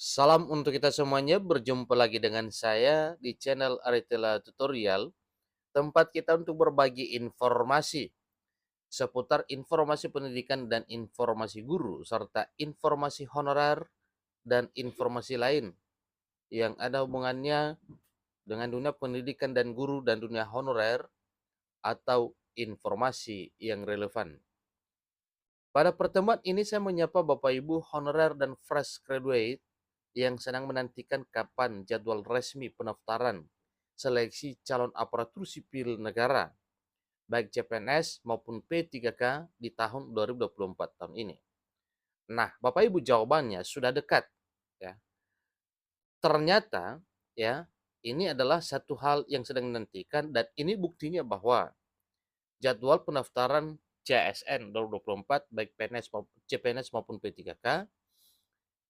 Salam untuk kita semuanya, berjumpa lagi dengan saya di channel Aritela Tutorial, tempat kita untuk berbagi informasi seputar informasi pendidikan dan informasi guru, serta informasi honorer dan informasi lain yang ada hubungannya dengan dunia pendidikan dan guru dan dunia honorer atau informasi yang relevan. Pada pertemuan ini saya menyapa Bapak Ibu honorer dan fresh graduate yang sedang menantikan kapan jadwal resmi pendaftaran seleksi calon aparatur sipil negara, baik CPNS maupun P3K di tahun 2024 tahun ini. Nah, Bapak Ibu jawabannya sudah dekat ya. Ternyata ya, ini adalah satu hal yang sedang menantikan dan ini buktinya bahwa jadwal pendaftaran CSN 2024 baik PNS maupun CPNS maupun P3K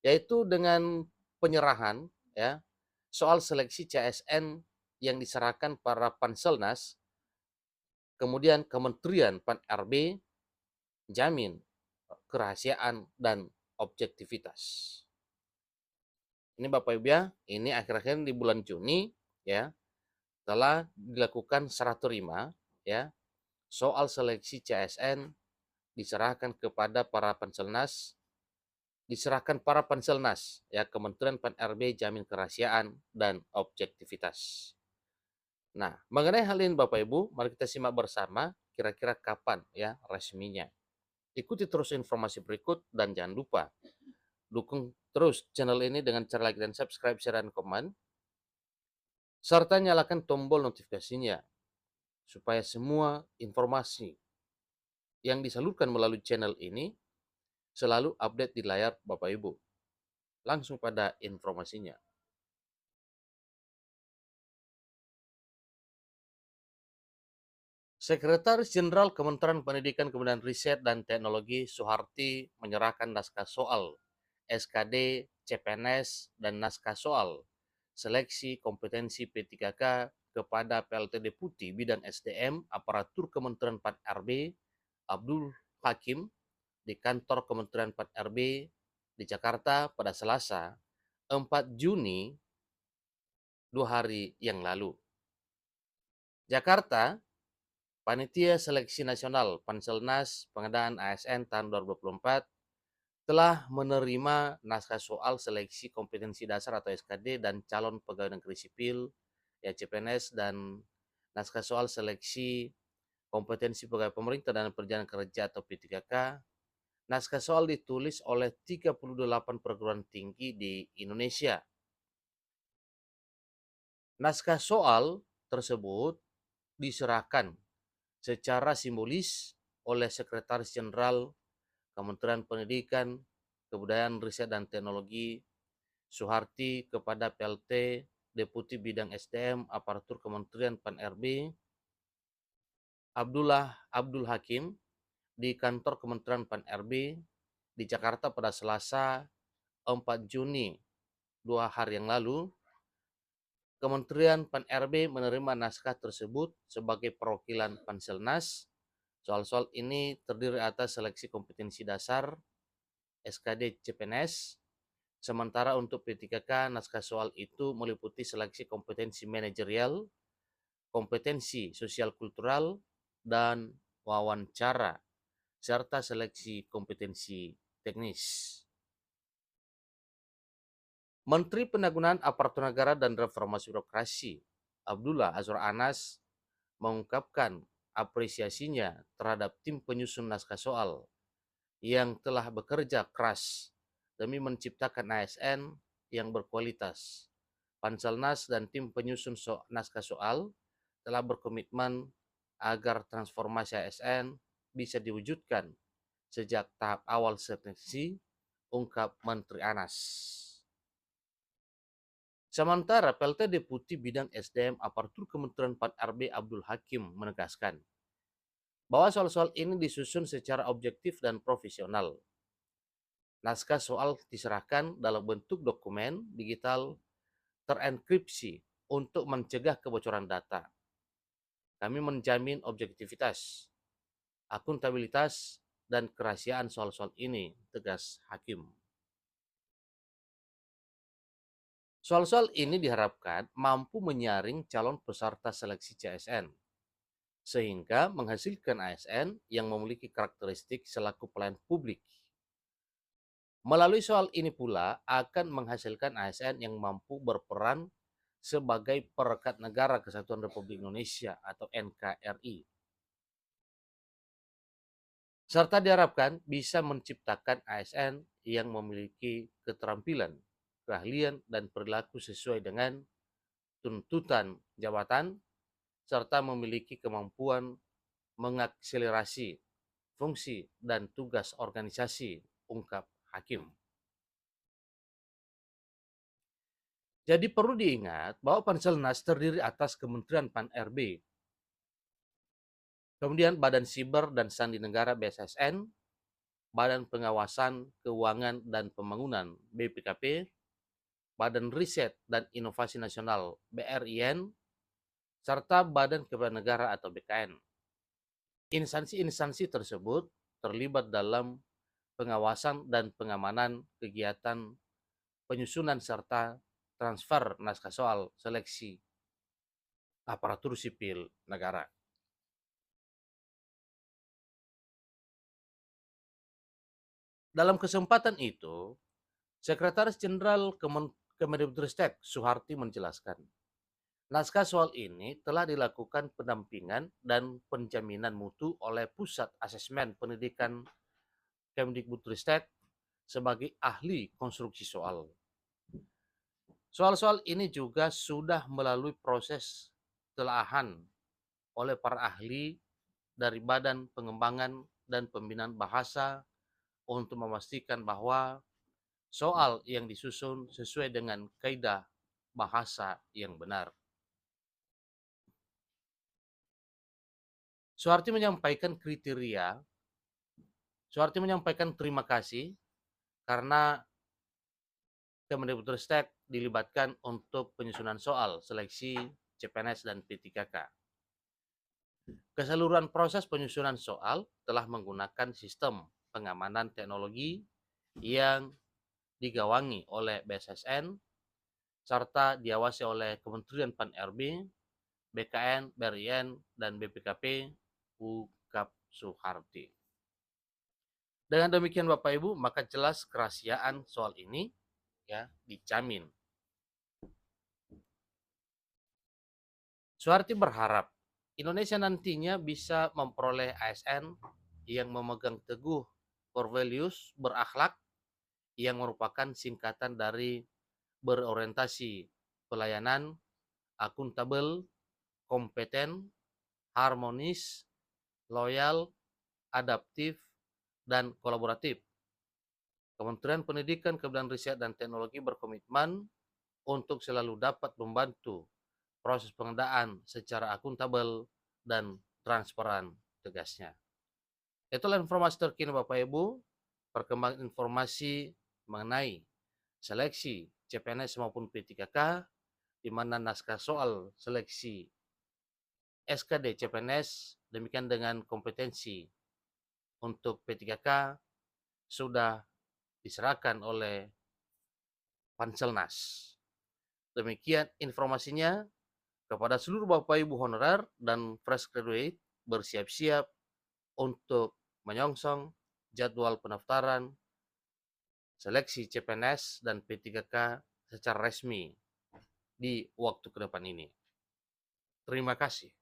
yaitu dengan penyerahan ya soal seleksi CSN yang diserahkan para Panselnas, kemudian Kementerian Pan-RB jamin kerahasiaan dan objektivitas. Ini Bapak Ibu ya, ini akhir-akhir di bulan Juni ya telah dilakukan serah terima ya soal seleksi CSN diserahkan para Panselnas ya Kementerian Pan-RB jamin kerahasiaan dan objektivitas. Nah, mengenai hal ini Bapak Ibu, mari kita simak bersama kira-kira kapan ya resminya. Ikuti terus informasi berikut dan jangan lupa dukung terus channel ini dengan cara like dan subscribe, share, dan komen, serta nyalakan tombol notifikasinya supaya semua informasi yang disalurkan melalui channel ini selalu update di layar Bapak Ibu. Langsung pada informasinya. Sekretaris Jenderal Kementerian Pendidikan Kebudayaan Riset dan Teknologi Soeharti menyerahkan naskah soal SKD, CPNS, dan naskah soal seleksi kompetensi P3K kepada PLT Deputi Bidang SDM Aparatur Kementerian Pan-RB Abdul Hakim di kantor Kementerian Pan-RB di Jakarta pada Selasa 4 Juni 2 hari yang lalu. Jakarta, Panitia Seleksi Nasional Panselnas Pengadaan ASN tahun 2024 telah menerima naskah soal seleksi kompetensi dasar atau SKD dan calon pegawai negeri sipil ya CPNS dan naskah soal seleksi kompetensi pegawai pemerintah dan perjalanan kerja atau P3K. Naskah soal ditulis oleh 38 perguruan tinggi di Indonesia. Naskah soal tersebut diserahkan secara simbolis oleh Sekretaris Jenderal Kementerian Pendidikan, Kebudayaan, Riset, dan Teknologi Soeharti kepada PLT Deputi Bidang SDM Aparatur Kementerian Pan-RB Abdul Hakim di kantor Kementerian Pan-RB di Jakarta pada Selasa 4 Juni 2 hari yang lalu. Kementerian Pan-RB menerima naskah tersebut sebagai perwakilan Panselnas. Soal-soal ini terdiri atas seleksi kompetensi dasar, SKD CPNS, sementara untuk P3K naskah soal itu meliputi seleksi kompetensi manajerial, kompetensi sosial kultural, dan wawancara, serta seleksi kompetensi teknis. Menteri Pendayagunaan Aparatur Negara dan Reformasi Birokrasi Abdullah Azwar Anas mengungkapkan apresiasinya terhadap tim penyusun naskah soal yang telah bekerja keras demi menciptakan ASN yang berkualitas. Panselnas dan tim penyusun naskah soal telah berkomitmen agar transformasi ASN bisa diwujudkan sejak tahap awal seleksi, ungkap Menteri Anas. Sementara PLT Deputi Bidang SDM Aparatur Kementerian Pan-RB Abdul Hakim menegaskan bahwa soal-soal ini disusun secara objektif dan profesional. Naskah soal diserahkan dalam bentuk dokumen digital terenkripsi untuk mencegah kebocoran data. Kami menjamin objektivitas, akuntabilitas, dan kerahasiaan soal-soal ini, tegas Hakim. Soal-soal ini diharapkan mampu menyaring calon peserta seleksi CSN, sehingga menghasilkan ASN yang memiliki karakteristik selaku pelayan publik. Melalui soal ini pula akan menghasilkan ASN yang mampu berperan sebagai perekat negara Kesatuan Republik Indonesia atau NKRI. Serta diharapkan bisa menciptakan ASN yang memiliki keterampilan, keahlian, dan perilaku sesuai dengan tuntutan jabatan, serta memiliki kemampuan mengakselerasi fungsi dan tugas organisasi, ungkap Hakim. Jadi perlu diingat bahwa Panselnas terdiri atas Kementerian Pan-RB, kemudian Badan Siber dan Sandi Negara BSSN, Badan Pengawasan Keuangan dan Pembangunan BPKP, Badan Riset dan Inovasi Nasional BRIN, serta Badan Kepegawaian Negara atau BKN. Instansi-instansi tersebut terlibat dalam pengawasan dan pengamanan kegiatan penyusunan serta transfer naskah soal seleksi aparatur sipil negara. Dalam kesempatan itu, Sekretaris Jenderal Kemendikbudristek Soeharti menjelaskan, naskah soal ini telah dilakukan pendampingan dan penjaminan mutu oleh Pusat Asesmen Pendidikan Kemendikbudristek sebagai ahli konstruksi soal. Soal-soal ini juga sudah melalui proses telaahan oleh para ahli dari Badan Pengembangan dan Pembinaan Bahasa untuk memastikan bahwa soal yang disusun sesuai dengan kaidah bahasa yang benar. Soeharti menyampaikan terima kasih karena Kemendikbudristek dilibatkan untuk penyusunan soal seleksi CPNS dan P3K. Keseluruhan proses penyusunan soal telah menggunakan sistem pengamanan teknologi yang digawangi oleh BSSN serta diawasi oleh Kementerian Pan-RB, BKN, BRIN, dan BPKP UKAP Soeharti. Dengan demikian Bapak Ibu, maka jelas kerahasiaan soal ini ya dijamin. Soeharti berharap Indonesia nantinya bisa memperoleh ASN yang memegang teguh core values berakhlak yang merupakan singkatan dari berorientasi pelayanan, akuntabel, kompeten, harmonis, loyal, adaptif, dan kolaboratif. Kementerian Pendidikan, Kebudayaan Riset, dan Teknologi berkomitmen untuk selalu dapat membantu proses pengadaan secara akuntabel dan transparan, tegasnya. Itulah informasi terkini Bapak Ibu, perkembangan informasi mengenai seleksi CPNS maupun P3K, di mana naskah soal seleksi SKD CPNS demikian dengan kompetensi untuk P3K sudah diserahkan oleh Panselnas. Demikian informasinya. Kepada seluruh Bapak Ibu honorer dan fresh graduate, bersiap-siap untuk menyongsong jadwal pendaftaran seleksi CPNS dan P3K secara resmi di waktu ke depan ini. Terima kasih.